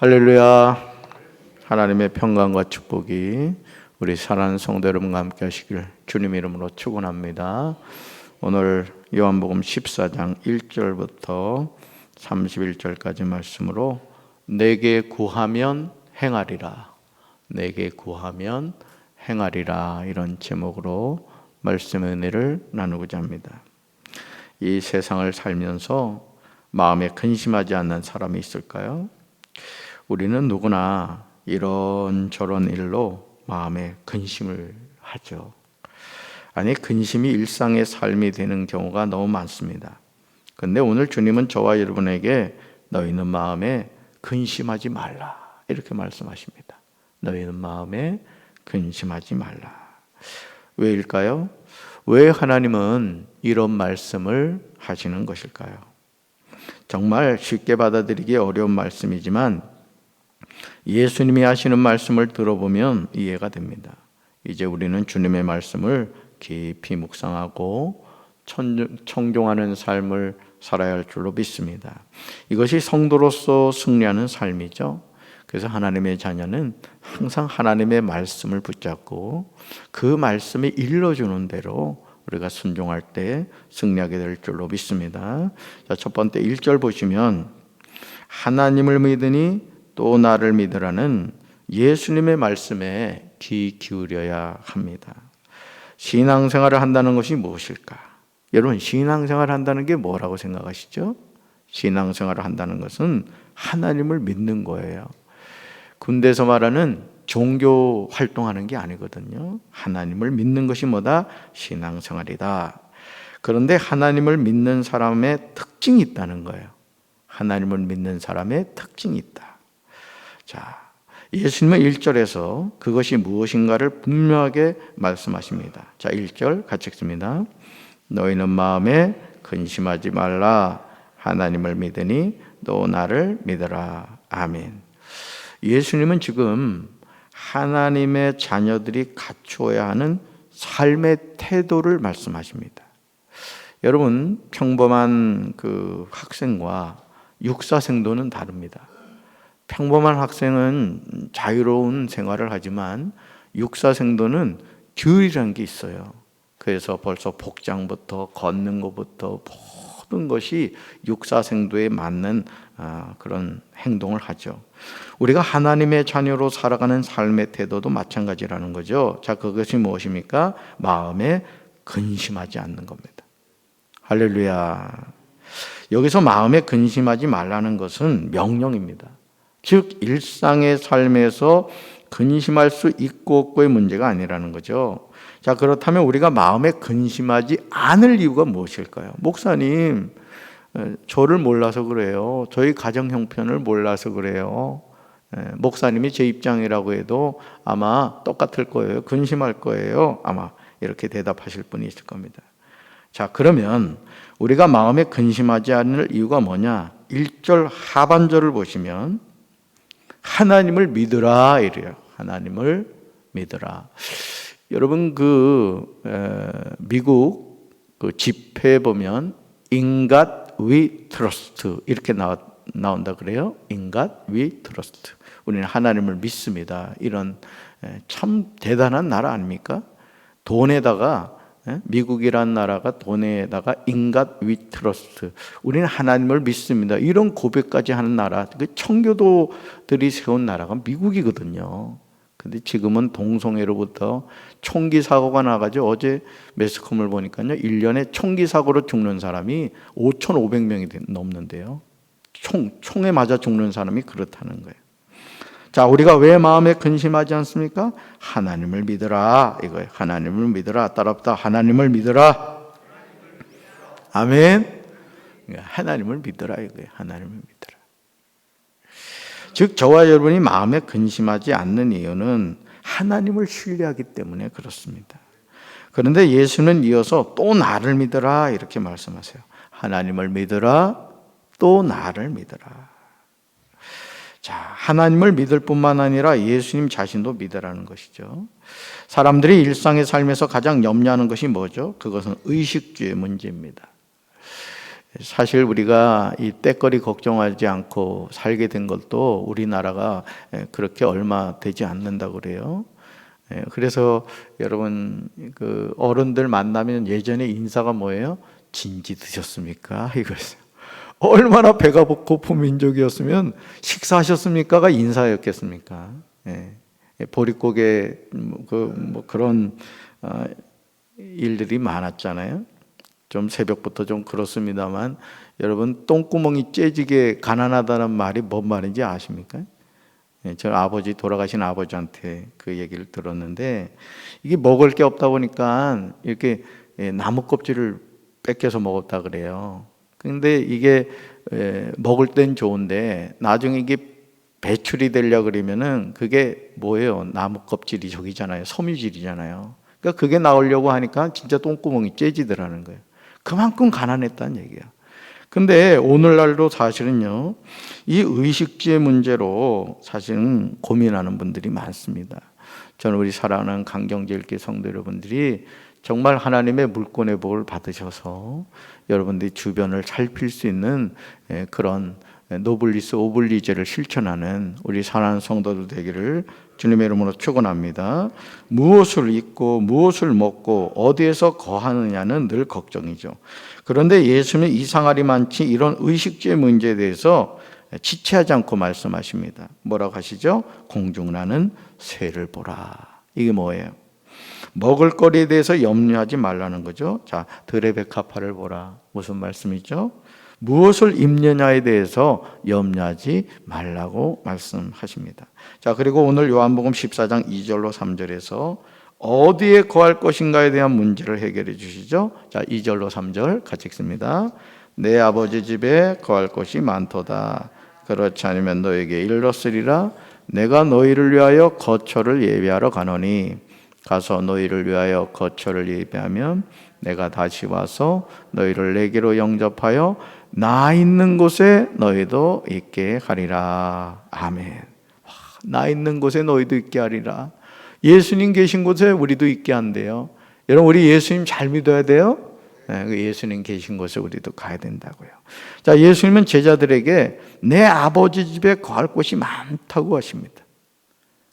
할렐루야. 하나님의 평강과 축복이 우리 사랑하는 성도 여러분과 함께 하시길 주님 이름으로 축원합니다. 오늘 요한복음 14장 1절부터 31절까지 말씀으로 내게 구하면 행하리라, 내게 구하면 행하리라, 이런 제목으로 말씀의 은혜를 나누고자 합니다. 이 세상을 살면서 마음에 근심하지 않는 사람이 있을까요? 우리는 누구나 이런저런 일로 마음에 근심을 하죠. 아니, 근심이 일상의 삶이 되는 경우가 너무 많습니다. 그런데 오늘 주님은 저와 여러분에게 너희는 마음에 근심하지 말라, 이렇게 말씀하십니다. 너희는 마음에 근심하지 말라. 왜일까요? 왜 하나님은 이런 말씀을 하시는 것일까요? 정말 쉽게 받아들이기 어려운 말씀이지만 예수님이 하시는 말씀을 들어보면 이해가 됩니다. 이제 우리는 주님의 말씀을 깊이 묵상하고 청종하는 삶을 살아야 할 줄로 믿습니다. 이것이 성도로서 승리하는 삶이죠. 그래서 하나님의 자녀는 항상 하나님의 말씀을 붙잡고 그 말씀이 일러주는 대로 우리가 순종할 때 승리하게 될 줄로 믿습니다. 자, 첫 번째 1절 보시면 하나님을 믿으니 또 나를 믿으라는 예수님의 말씀에 귀 기울여야 합니다. 신앙생활을 한다는 것이 무엇일까? 여러분, 신앙생활을 한다는 게 뭐라고 생각하시죠? 신앙생활을 한다는 것은 하나님을 믿는 거예요. 군대에서 말하는 종교 활동하는 게 아니거든요. 하나님을 믿는 것이 뭐다? 신앙생활이다. 그런데 하나님을 믿는 사람의 특징이 있다는 거예요. 하나님을 믿는 사람의 특징이 있다. 자, 예수님은 1절에서 그것이 무엇인가를 분명하게 말씀하십니다. 자, 1절 같이 읽습니다. 너희는 마음에 근심하지 말라. 하나님을 믿으니 또 나를 믿으라. 아멘. 예수님은 지금 하나님의 자녀들이 갖추어야 하는 삶의 태도를 말씀하십니다. 여러분, 평범한 그 학생과 육사생도는 다릅니다. 평범한 학생은 자유로운 생활을 하지만 육사생도는 규율이라는 게 있어요. 그래서 벌써 복장부터 걷는 것부터 모든 것이 육사생도에 맞는 그런 행동을 하죠. 우리가 하나님의 자녀로 살아가는 삶의 태도도 마찬가지라는 거죠. 자, 그것이 무엇입니까? 마음에 근심하지 않는 겁니다. 할렐루야. 여기서 마음에 근심하지 말라는 것은 명령입니다. 즉 일상의 삶에서 근심할 수 있고 없고의 문제가 아니라는 거죠. 자, 그렇다면 우리가 마음에 근심하지 않을 이유가 무엇일까요? 목사님, 저를 몰라서 그래요. 저희 가정 형편을 몰라서 그래요. 목사님이 제 입장이라고 해도 아마 똑같을 거예요. 근심할 거예요. 아마 이렇게 대답하실 분이 있을 겁니다. 자, 그러면 우리가 마음에 근심하지 않을 이유가 뭐냐? 1절 하반절을 보시면 하나님을 믿으라 이래요. 하나님을 믿으라. 여러분, 미국 그 집회에 보면 In God we trust 이렇게 나온다 그래요. In God we trust. 우리는 하나님을 믿습니다. 이런 참 대단한 나라 아닙니까? 돈에다가, 미국이라는 나라가 돈에다가 In God we trust, 우리는 하나님을 믿습니다, 이런 고백까지 하는 나라, 그 청교도들이 세운 나라가 미국이거든요. 근데 지금은 동성애로부터 총기 사고가 나가지고 어제 매스컴을 보니까요, 1년에 총기 사고로 죽는 사람이 5,500명이 넘는데요. 총에 맞아 죽는 사람이 그렇다는 거예요. 자, 우리가 왜 마음에 근심하지 않습니까? 하나님을 믿으라 이거예요. 하나님을 믿으라. 따라붙어 하나님을 믿으라. 아멘. 하나님을 믿으라 이거예요. 하나님을 믿으라. 즉 저와 여러분이 마음에 근심하지 않는 이유는 하나님을 신뢰하기 때문에 그렇습니다. 그런데 예수는 이어서 또 나를 믿으라 이렇게 말씀하세요. 하나님을 믿으라, 또 나를 믿으라. 자, 하나님을 믿을 뿐만 아니라 예수님 자신도 믿으라는 것이죠. 사람들이 일상의 삶에서 가장 염려하는 것이 뭐죠? 그것은 의식주의 문제입니다. 사실 우리가 이 때거리 걱정하지 않고 살게 된 것도 우리나라가 그렇게 얼마 되지 않는다고 그래요. 그래서 여러분 그 어른들 만나면 예전에 인사가 뭐예요? 진지 드셨습니까? 이거였어요. 얼마나 배가 고픈 민족이었으면 식사하셨습니까가 인사였겠습니까? 보릿고개 그런 일들이 많았잖아요. 좀 새벽부터 좀 그렇습니다만 여러분 똥구멍이 째지게 가난하다는 말이 뭔 말인지 아십니까? 저 돌아가신 아버지한테 그 얘기를 들었는데 이게 먹을 게 없다 보니까 이렇게 나무 껍질을 뺏겨서 먹었다 그래요. 근데 이게 먹을 땐 좋은데 나중에 이게 배출이 되려 그러면은 그게 뭐예요? 나무 껍질이 저기잖아요. 섬유질이잖아요. 그러니까 그게 나오려고 하니까 진짜 똥구멍이 째지더라는 거예요. 그만큼 가난했다는 얘기예요. 근데 오늘날도 사실은요, 이 의식주의 문제로 사실은 고민하는 분들이 많습니다. 저는 우리 사랑하는 강경제일교회 성도 여러분들이 정말 하나님의 물권의 복을 받으셔서 여러분들이 주변을 살필 수 있는 그런 노블리스 오블리제를 실천하는 우리 사랑하는 성도들 되기를 주님의 이름으로 축원합니다. 무엇을 입고 무엇을 먹고 어디에서 거하느냐는 늘 걱정이죠. 그런데 예수님은 이상하리만치 이런 의식주의 문제에 대해서 지체하지 않고 말씀하십니다. 뭐라고 하시죠? 공중나는 새를 보라. 이게 뭐예요? 먹을 거리에 대해서 염려하지 말라는 거죠. 자, 들의 백합화를 보라. 무슨 말씀이죠? 무엇을 입느냐에 대해서 염려하지 말라고 말씀하십니다. 자, 그리고 오늘 요한복음 14장 2절로 3절에서 어디에 거할 것인가에 대한 문제를 해결해 주시죠. 자, 2절로 3절 같이 읽습니다. 내 아버지 집에 거할 곳이 많도다. 그렇지 않으면 너에게 일렀으리라. 내가 너희를 위하여 거처를 예비하러 가노니 가서 너희를 위하여 거처를 예비하면 내가 다시 와서 너희를 내게로 영접하여 나 있는 곳에 너희도 있게 하리라. 아멘. 나 있는 곳에 너희도 있게 하리라. 예수님 계신 곳에 우리도 있게 한대요. 여러분, 우리 예수님 잘 믿어야 돼요. 예수님 계신 곳에 우리도 가야 된다고요. 자, 예수님은 제자들에게 내 아버지 집에 거할 곳이 많다고 하십니다.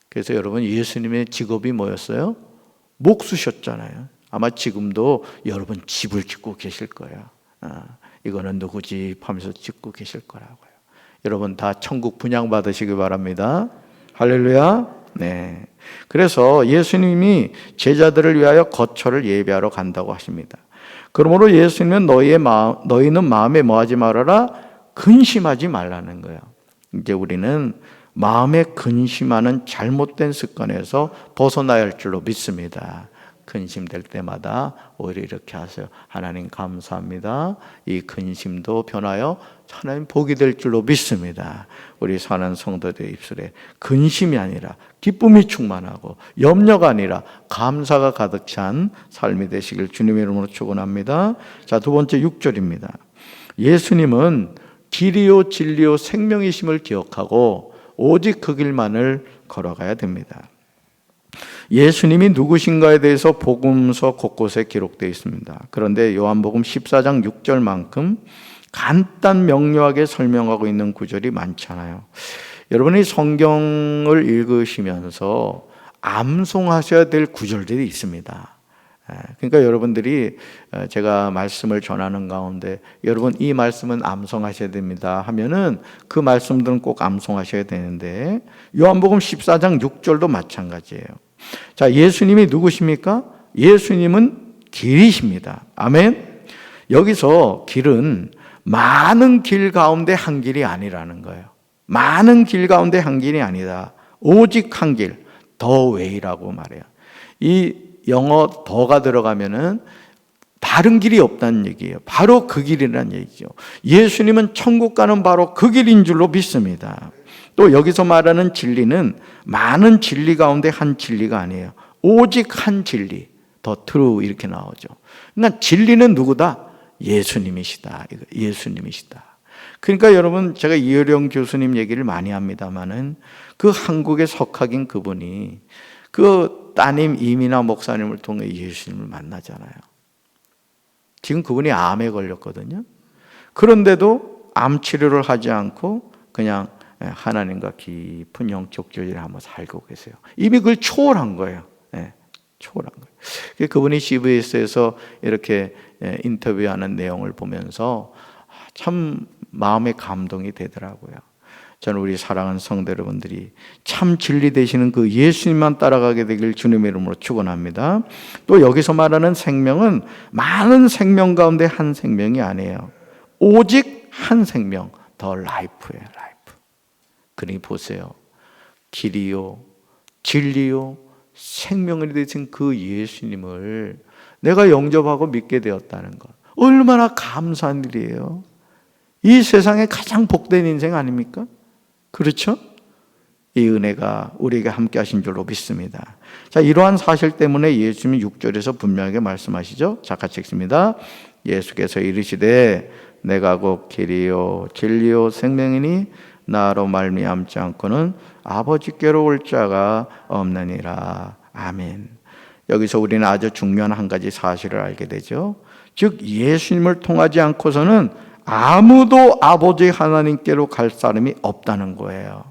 그래서 여러분, 예수님의 직업이 뭐였어요? 목수셨잖아요. 아마 지금도 여러분 집을 짓고 계실 거예요. 이거는 누구 집 하면서 짓고 계실 거라고요. 여러분 다 천국 분양받으시기 바랍니다. 할렐루야. 네. 그래서 예수님이 제자들을 위하여 거처를 예비하러 간다고 하십니다. 그러므로 예수님은 너희는 마음에 뭐하지 말아라? 근심하지 말라는 거예요. 이제 우리는 마음에 근심하는 잘못된 습관에서 벗어나야 할 줄로 믿습니다. 근심될 때마다 오히려 이렇게 하세요. 하나님 감사합니다. 이 근심도 변하여 하나님 복이 될 줄로 믿습니다. 우리 사는 성도들의 입술에 근심이 아니라 기쁨이 충만하고 염려가 아니라 감사가 가득 찬 삶이 되시길 주님의 이름으로 축원합니다. 자, 두 번째 6절입니다. 예수님은 길이요 진리요 생명이심을 기억하고 오직 그 길만을 걸어가야 됩니다. 예수님이 누구신가에 대해서 복음서 곳곳에 기록되어 있습니다. 그런데 요한복음 14장 6절만큼 간단 명료하게 설명하고 있는 구절이 많잖아요. 여러분이 성경을 읽으시면서 암송하셔야 될 구절들이 있습니다. 그러니까 여러분들이 제가 말씀을 전하는 가운데 여러분 이 말씀은 암송하셔야 됩니다 하면은 그 말씀들은 꼭 암송하셔야 되는데 요한복음 14장 6절도 마찬가지예요. 자, 예수님이 누구십니까? 예수님은 길이십니다. 아멘. 여기서 길은 많은 길 가운데 한 길이 아니라는 거예요. 많은 길 가운데 한 길이 아니다. 오직 한 길, the way라고 말해요. 이 영어 더가 들어가면은 다른 길이 없다는 얘기예요. 바로 그 길이라는 얘기죠. 예수님은 천국 가는 바로 그 길인 줄로 믿습니다. 또 여기서 말하는 진리는 많은 진리 가운데 한 진리가 아니에요. 오직 한 진리, 더 트루 이렇게 나오죠. 그러니까 진리는 누구다? 예수님이시다. 예수님이시다. 그러니까 여러분 제가 이효령 교수님 얘기를 많이 합니다마는 그 한국의 석학인 그분이 그 따님 이민아 목사님을 통해 예수님을 만나잖아요. 지금 그분이 암에 걸렸거든요. 그런데도 암 치료를 하지 않고 그냥 하나님과 깊은 영적 교제를 하며 살고 계세요. 이미 그걸 초월한 거예요. 초월한 거예요. 그분이 CBS에서 이렇게 인터뷰하는 내용을 보면서 참 마음에 감동이 되더라고요. 저는 우리 사랑하는 성도 여러분들이 참 진리 되시는 그 예수님만 따라가게 되길 주님의 이름으로 축원합니다. 또 여기서 말하는 생명은 많은 생명 가운데 한 생명이 아니에요. 오직 한 생명, 더 라이프예요. 라이프. 그러니 보세요. 길이요, 진리요, 생명이 되신 그 예수님을 내가 영접하고 믿게 되었다는 것, 얼마나 감사한 일이에요. 이 세상에 가장 복된 인생 아닙니까? 그렇죠? 이 은혜가 우리에게 함께 하신 줄로 믿습니다. 자, 이러한 사실 때문에 예수님이 6절에서 분명하게 말씀하시죠. 자, 같이 읽습니다. 예수께서 이르시되 내가 곧 길이요 진리요 생명이니 나로 말미암지 않고는 아버지께로 올 자가 없느니라. 아멘. 여기서 우리는 아주 중요한 한 가지 사실을 알게 되죠. 즉 예수님을 통하지 않고서는 아무도 아버지 하나님께로 갈 사람이 없다는 거예요.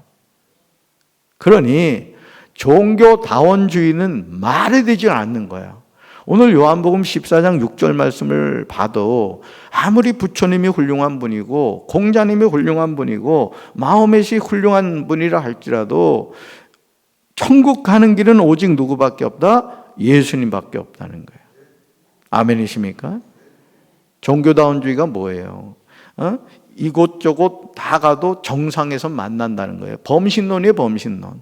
그러니 종교다원주의는 말이 되지 않는 거예요. 오늘 요한복음 14장 6절 말씀을 봐도 아무리 부처님이 훌륭한 분이고 공자님이 훌륭한 분이고 마호멧이 훌륭한 분이라 할지라도 천국 가는 길은 오직 누구밖에 없다? 예수님밖에 없다는 거예요. 아멘이십니까? 종교다원주의가 뭐예요? 이곳저곳 다 가도 정상에서 만난다는 거예요. 범신론이에요, 범신론.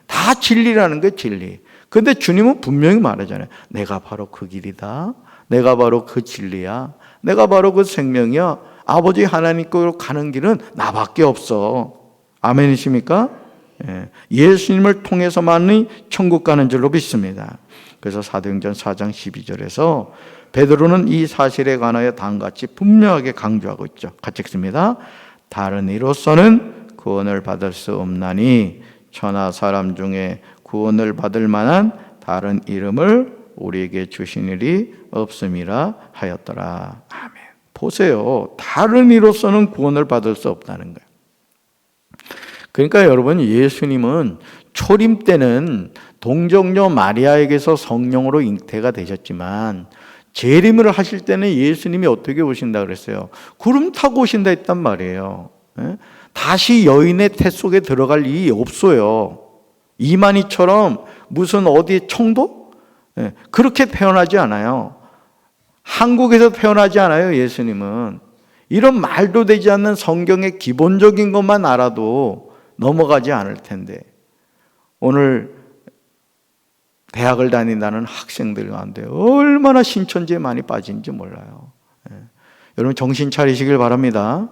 다 진리라는 거예요, 진리. 근데 주님은 분명히 말하잖아요. 내가 바로 그 길이다. 내가 바로 그 진리야. 내가 바로 그 생명이야. 아버지 하나님께로 가는 길은 나밖에 없어. 아멘이십니까? 예수님을 통해서만이 천국 가는 줄로 믿습니다. 그래서 사도행전 4장 12절에서 베드로는 이 사실에 관하여 다음같이 분명하게 강조하고 있죠. 같이 읽습니다. 다른 이로서는 구원을 받을 수 없나니 천하 사람 중에 구원을 받을 만한 다른 이름을 우리에게 주신 일이 없음이라 하였더라. 아멘. 보세요. 다른 이로서는 구원을 받을 수 없다는 거예요. 그러니까 여러분, 예수님은 초림 때는 동정녀 마리아에게서 성령으로 잉태가 되셨지만 재림을 하실 때는 예수님이 어떻게 오신다 그랬어요? 구름 타고 오신다 했단 말이에요. 다시 여인의 태 속에 들어갈 일이 없어요. 이만희처럼 무슨 어디 청도? 그렇게 태어나지 않아요. 한국에서 태어나지 않아요, 예수님은. 이런 말도 되지 않는 성경의 기본적인 것만 알아도 넘어가지 않을 텐데, 오늘 대학을 다닌다는 학생들 가운데 얼마나 신천지에 많이 빠진지 몰라요. 여러분 정신 차리시길 바랍니다.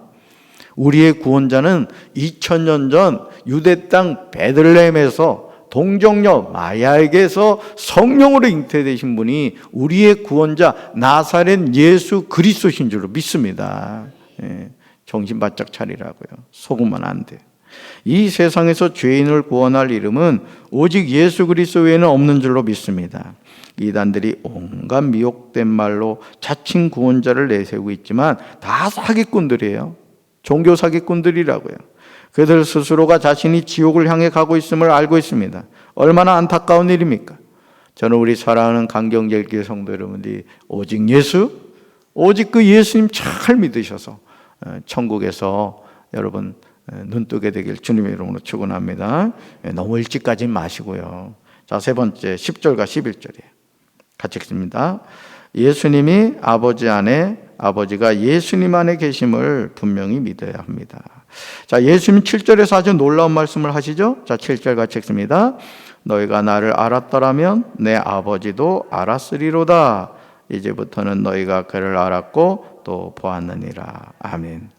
우리의 구원자는 2000년 전 유대 땅 베들레헴에서 동정녀 마리아에게서 성령으로 잉태되신 분이 우리의 구원자 나사렛 예수 그리스도신 줄로 믿습니다. 정신 바짝 차리라고요. 속으면 안 돼. 이 세상에서 죄인을 구원할 이름은 오직 예수 그리스도 외에는 없는 줄로 믿습니다. 이단들이 온갖 미혹된 말로 자칭 구원자를 내세우고 있지만 다 사기꾼들이에요. 종교 사기꾼들이라고요. 그들 스스로가 자신이 지옥을 향해 가고 있음을 알고 있습니다. 얼마나 안타까운 일입니까? 저는 우리 사랑하는 강경제일교회 성도 여러분들이 오직 예수, 오직 그 예수님 잘 믿으셔서 천국에서 여러분 눈뜨게 되길 주님의 이름으로 축원합니다. 너무 일찍 가지 마시고요. 자, 세 번째 10절과 11절이에요. 같이 읽습니다. 예수님이 아버지 안에, 아버지가 예수님 안에 계심을 분명히 믿어야 합니다. 자, 예수님 7절에서 아주 놀라운 말씀을 하시죠. 자, 7절 같이 읽습니다. 너희가 나를 알았더라면 내 아버지도 알았으리로다. 이제부터는 너희가 그를 알았고 또 보았느니라. 아멘.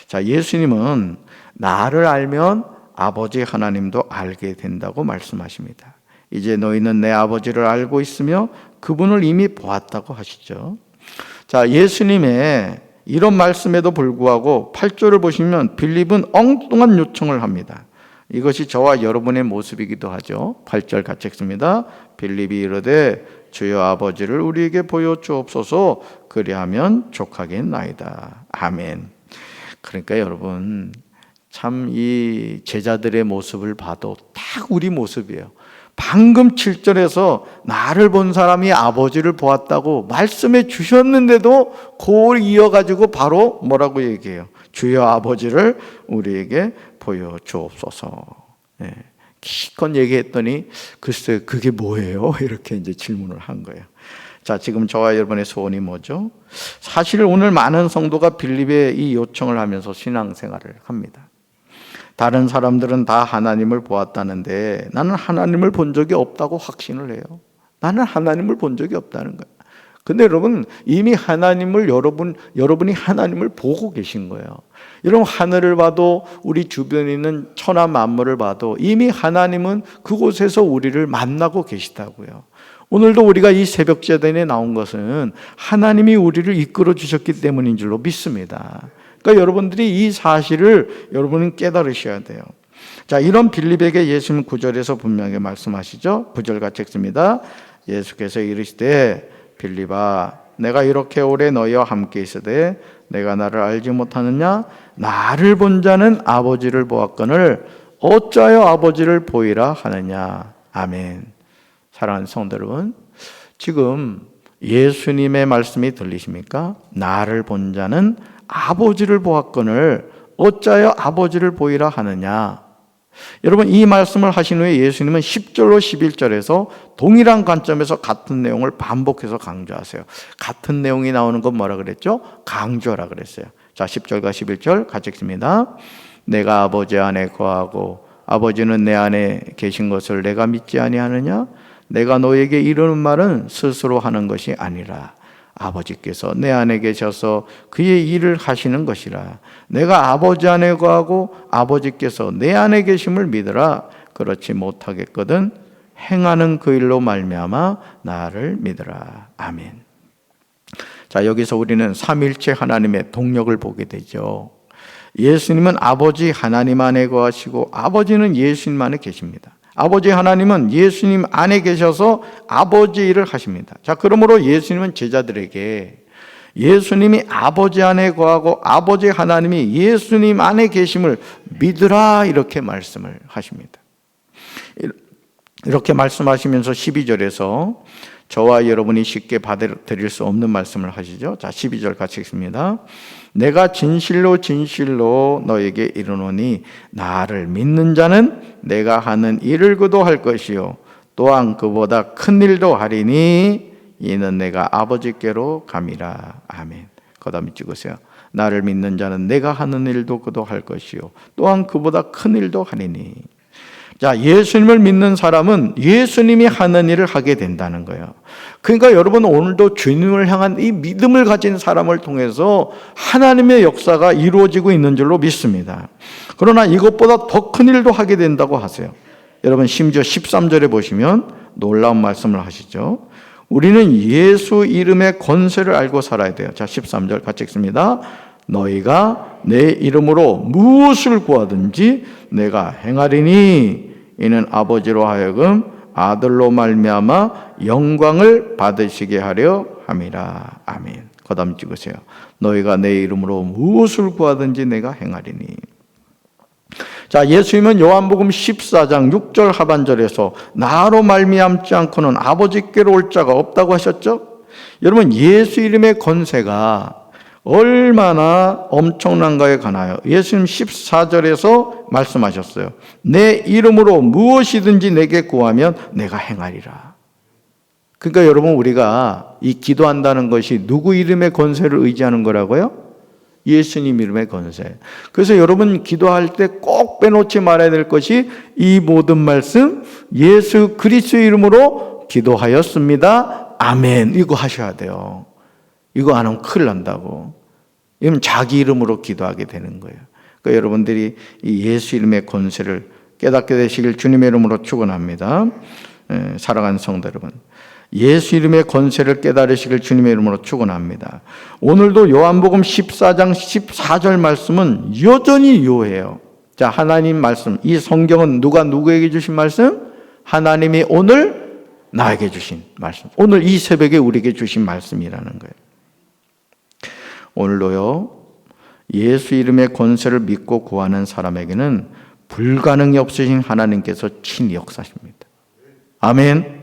자, 예수님은 나를 알면 아버지 하나님도 알게 된다고 말씀하십니다. 이제 너희는 내 아버지를 알고 있으며 그분을 이미 보았다고 하시죠. 자, 예수님의 이런 말씀에도 불구하고 8절을 보시면 빌립은 엉뚱한 요청을 합니다. 이것이 저와 여러분의 모습이기도 하죠. 8절 같이 읽습니다. 빌립이 이르되 주여 아버지를 우리에게 보여 주옵소서 그리하면 족하겠나이다. 아멘. 그러니까 여러분 참 이 제자들의 모습을 봐도 딱 우리 모습이에요. 방금 7절에서 나를 본 사람이 아버지를 보았다고 말씀해 주셨는데도 그걸 이어가지고 바로 뭐라고 얘기해요? 주여 아버지를 우리에게 보여 주옵소서. 네. 기껏 얘기했더니 글쎄 그게 뭐예요? 이렇게 이제 질문을 한 거예요. 자, 지금 저와 여러분의 소원이 뭐죠? 사실 오늘 많은 성도가 빌립의 이 요청을 하면서 신앙생활을 합니다. 다른 사람들은 다 하나님을 보았다는데 나는 하나님을 본 적이 없다고 확신을 해요. 나는 하나님을 본 적이 없다는 거예요. 근데 여러분 이미 하나님을 여러분이 하나님을 보고 계신 거예요. 여러분 하늘을 봐도 우리 주변에 있는 천하 만물을 봐도 이미 하나님은 그곳에서 우리를 만나고 계시다고요. 오늘도 우리가 이 새벽 제단에 나온 것은 하나님이 우리를 이끌어 주셨기 때문인 줄로 믿습니다. 그러니까 여러분들이 이 사실을 여러분은 깨달으셔야 돼요. 자, 이런 빌립에게 예수님 9절에서 분명히 말씀하시죠. 9절 같이 읽습니다. 예수께서 이르시되 빌립아 내가 이렇게 오래 너희와 함께 있으되 내가 나를 알지 못하느냐? 나를 본 자는 아버지를 보았거늘 어찌하여 아버지를 보이라 하느냐? 아멘. 사랑하는 성도 여러분, 지금 예수님의 말씀이 들리십니까? 나를 본 자는 아버지를 보았거늘 어찌하여 아버지를 보이라 하느냐? 여러분 이 말씀을 하신 후에 예수님은 10절로 11절에서 동일한 관점에서 같은 내용을 반복해서 강조하세요. 같은 내용이 나오는 건 뭐라 그랬죠? 강조라 그랬어요. 자, 10절과 11절 같이 읽습니다. 내가 아버지 안에 거하고 아버지는 내 안에 계신 것을 내가 믿지 아니하느냐? 내가 너에게 이르는 말은 스스로 하는 것이 아니라 아버지께서 내 안에 계셔서 그의 일을 하시는 것이라. 내가 아버지 안에 거하고 아버지께서 내 안에 계심을 믿으라. 그렇지 못하겠거든 행하는 그 일로 말미암아 나를 믿으라. 아멘. 자, 여기서 우리는 삼일체 하나님의 동력을 보게 되죠. 예수님은 아버지 하나님 안에 거하시고 아버지는 예수님 안에 계십니다. 아버지 하나님은 예수님 안에 계셔서 아버지 일을 하십니다. 자, 그러므로 예수님은 제자들에게 예수님이 아버지 안에 거하고 아버지 하나님이 예수님 안에 계심을 믿으라 이렇게 말씀을 하십니다. 이렇게 말씀하시면서 12절에서 저와 여러분이 쉽게 받아들일 수 없는 말씀을 하시죠. 자, 12절 같이 읽습니다. 내가 진실로 진실로 너에게 이르노니 나를 믿는 자는 내가 하는 일을 그도 할 것이요 또한 그보다 큰 일도 하리니 이는 내가 아버지께로 감이라. 아멘. 거다미 찍으세요. 나를 믿는 자는 내가 하는 일도 그도 할 것이요 또한 그보다 큰 일도 하리니. 자, 예수님을 믿는 사람은 예수님이 하는 일을 하게 된다는 거예요. 그러니까 여러분 오늘도 주님을 향한 이 믿음을 가진 사람을 통해서 하나님의 역사가 이루어지고 있는 줄로 믿습니다. 그러나 이것보다 더 큰 일도 하게 된다고 하세요. 여러분 심지어 13절에 보시면 놀라운 말씀을 하시죠. 우리는 예수 이름의 권세를 알고 살아야 돼요. 자, 13절 같이 읽습니다. 너희가 내 이름으로 무엇을 구하든지 내가 행하리니 이는 아버지로 하여금 아들로 말미암아 영광을 받으시게 하려 함이라. 아멘. 거담 찍으세요. 너희가 내 이름으로 무엇을 구하든지 내가 행하리니. 자, 예수님은 요한복음 14장 6절 하반절에서 나로 말미암지 않고는 아버지께로 올 자가 없다고 하셨죠? 여러분 예수 이름의 권세가 얼마나 엄청난가에 관하여 예수님 14절에서 말씀하셨어요. 내 이름으로 무엇이든지 내게 구하면 내가 행하리라. 그러니까 여러분 우리가 이 기도한다는 것이 누구 이름의 권세를 의지하는 거라고요? 예수님 이름의 권세. 그래서 여러분 기도할 때 꼭 빼놓지 말아야 될 것이 이 모든 말씀 예수 그리스도 이름으로 기도하였습니다. 아멘. 이거 하셔야 돼요. 이거 안 하면 큰일 난다고. 이건 자기 이름으로 기도하게 되는 거예요. 그러니까 여러분들이 이 예수 이름의 권세를 깨닫게 되시길 주님의 이름으로 축원합니다. 사랑하는 성도 여러분, 예수 이름의 권세를 깨달으시길 주님의 이름으로 축원합니다. 오늘도 요한복음 14장 14절 말씀은 여전히 유효해요. 자, 하나님 말씀, 이 성경은 누가 누구에게 주신 말씀? 하나님이 오늘 나에게 주신 말씀, 오늘 이 새벽에 우리에게 주신 말씀이라는 거예요. 오늘도요, 예수 이름의 권세를 믿고 구하는 사람에게는 불가능이 없으신 하나님께서 친히 역사하십니다. 아멘.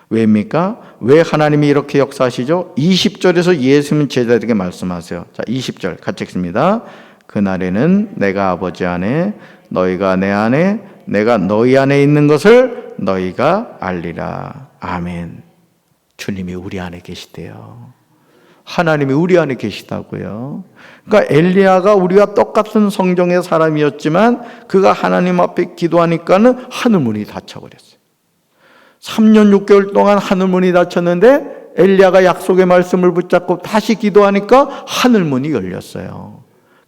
왜입니까? 왜 하나님이 이렇게 역사하시죠? 20절에서 예수님 제자들에게 말씀하세요. 자, 20절 같이 읽습니다. 그날에는 내가 아버지 안에, 너희가 내 안에, 내가 너희 안에 있는 것을 너희가 알리라. 아멘. 주님이 우리 안에 계시대요. 하나님이 우리 안에 계시다고요. 그러니까 엘리야가 우리와 똑같은 성정의 사람이었지만 그가 하나님 앞에 기도하니까는 하늘문이 닫혀버렸어요. 3년 6개월 동안 하늘문이 닫혔는데 엘리야가 약속의 말씀을 붙잡고 다시 기도하니까 하늘문이 열렸어요.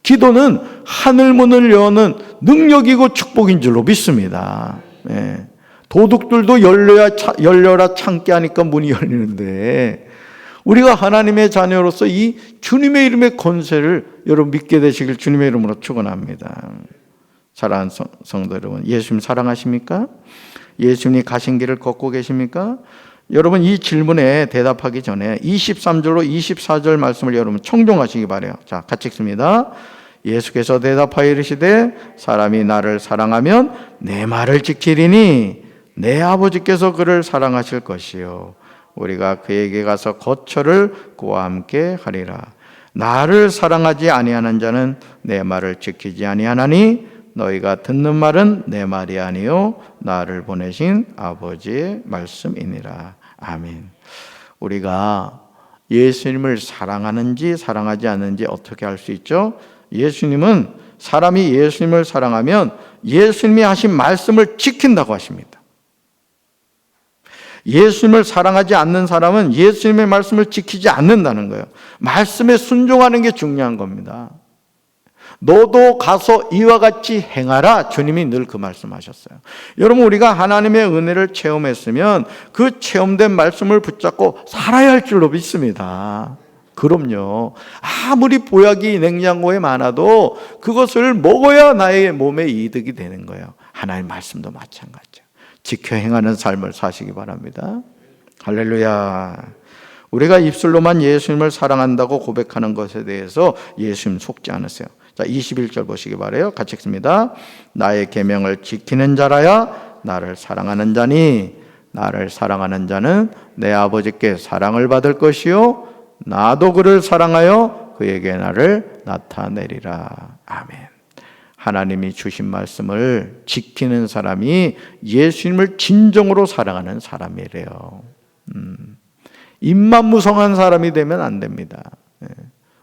기도는 하늘문을 여는 능력이고 축복인 줄로 믿습니다. 네. 도둑들도 열려라 참게 하니까 문이 열리는데 우리가 하나님의 자녀로서 이 주님의 이름의 권세를 여러분 믿게 되시길 주님의 이름으로 축원합니다. 사랑하는 성도 여러분, 예수님 사랑하십니까? 예수님이 가신 길을 걷고 계십니까? 여러분 이 질문에 대답하기 전에 23절로 24절 말씀을 여러분 청종하시기 바라요. 자, 같이 읽습니다. 예수께서 대답하여 이르시되 사람이 나를 사랑하면 내 말을 지키리니 내 아버지께서 그를 사랑하실 것이요 우리가 그에게 가서 거처를 그와 함께 하리라. 나를 사랑하지 아니하는 자는 내 말을 지키지 아니하나니 너희가 듣는 말은 내 말이 아니요 나를 보내신 아버지의 말씀이니라. 아멘. 우리가 예수님을 사랑하는지 사랑하지 않는지 어떻게 알 수 있죠? 예수님은 사람이 예수님을 사랑하면 예수님이 하신 말씀을 지킨다고 하십니다. 예수님을 사랑하지 않는 사람은 예수님의 말씀을 지키지 않는다는 거예요. 말씀에 순종하는 게 중요한 겁니다. 너도 가서 이와 같이 행하라. 주님이 늘 그 말씀하셨어요. 여러분 우리가 하나님의 은혜를 체험했으면 그 체험된 말씀을 붙잡고 살아야 할 줄로 믿습니다. 그럼요. 아무리 보약이 냉장고에 많아도 그것을 먹어야 나의 몸에 이득이 되는 거예요. 하나님의 말씀도 마찬가지죠. 지켜 행하는 삶을 사시기 바랍니다. 할렐루야. 우리가 입술로만 예수님을 사랑한다고 고백하는 것에 대해서 예수님 속지 않으세요. 자, 21절 보시기 바라요. 같이 읽습니다. 나의 계명을 지키는 자라야 나를 사랑하는 자니 나를 사랑하는 자는 내 아버지께 사랑을 받을 것이요 나도 그를 사랑하여 그에게 나를 나타내리라. 아멘. 하나님이 주신 말씀을 지키는 사람이 예수님을 진정으로 사랑하는 사람이래요. 입만 무성한 사람이 되면 안 됩니다.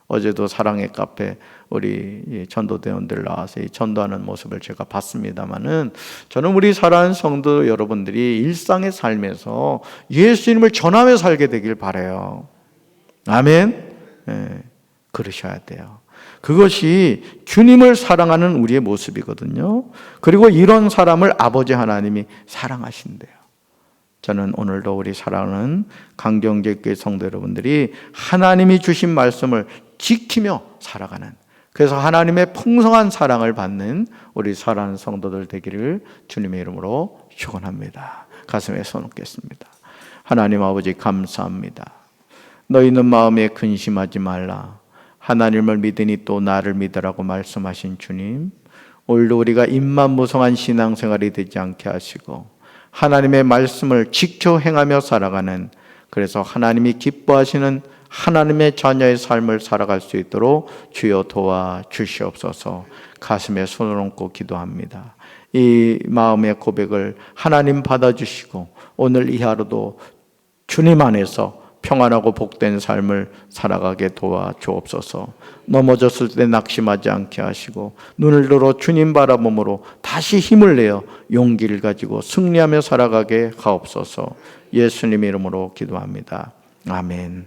어제도 사랑의 카페 우리 전도대원들 나와서 전도하는 모습을 제가 봤습니다만은 저는 우리 사랑하는 성도 여러분들이 일상의 삶에서 예수님을 전하며 살게 되길 바라요. 아멘. 그러셔야 돼요. 그것이 주님을 사랑하는 우리의 모습이거든요. 그리고 이런 사람을 아버지 하나님이 사랑하신대요. 저는 오늘도 우리 사랑하는 강경제교회 성도 여러분들이 하나님이 주신 말씀을 지키며 살아가는, 그래서 하나님의 풍성한 사랑을 받는 우리 사랑하는 성도들 되기를 주님의 이름으로 축원합니다. 가슴에 손 얹겠습니다. 하나님 아버지 감사합니다. 너희는 마음에 근심하지 말라. 하나님을 믿으니 또 나를 믿으라고 말씀하신 주님, 오늘도 우리가 입만 무성한 신앙생활이 되지 않게 하시고 하나님의 말씀을 지켜 행하며 살아가는, 그래서 하나님이 기뻐하시는 하나님의 자녀의 삶을 살아갈 수 있도록 주여 도와주시옵소서. 가슴에 손을 얹고 기도합니다. 이 마음의 고백을 하나님 받아주시고 오늘 이 하루도 주님 안에서 평안하고 복된 삶을 살아가게 도와주옵소서. 넘어졌을 때 낙심하지 않게 하시고 눈을 들어 주님 바라봄으로 다시 힘을 내어 용기를 가지고 승리하며 살아가게 하옵소서. 예수님 이름으로 기도합니다. 아멘.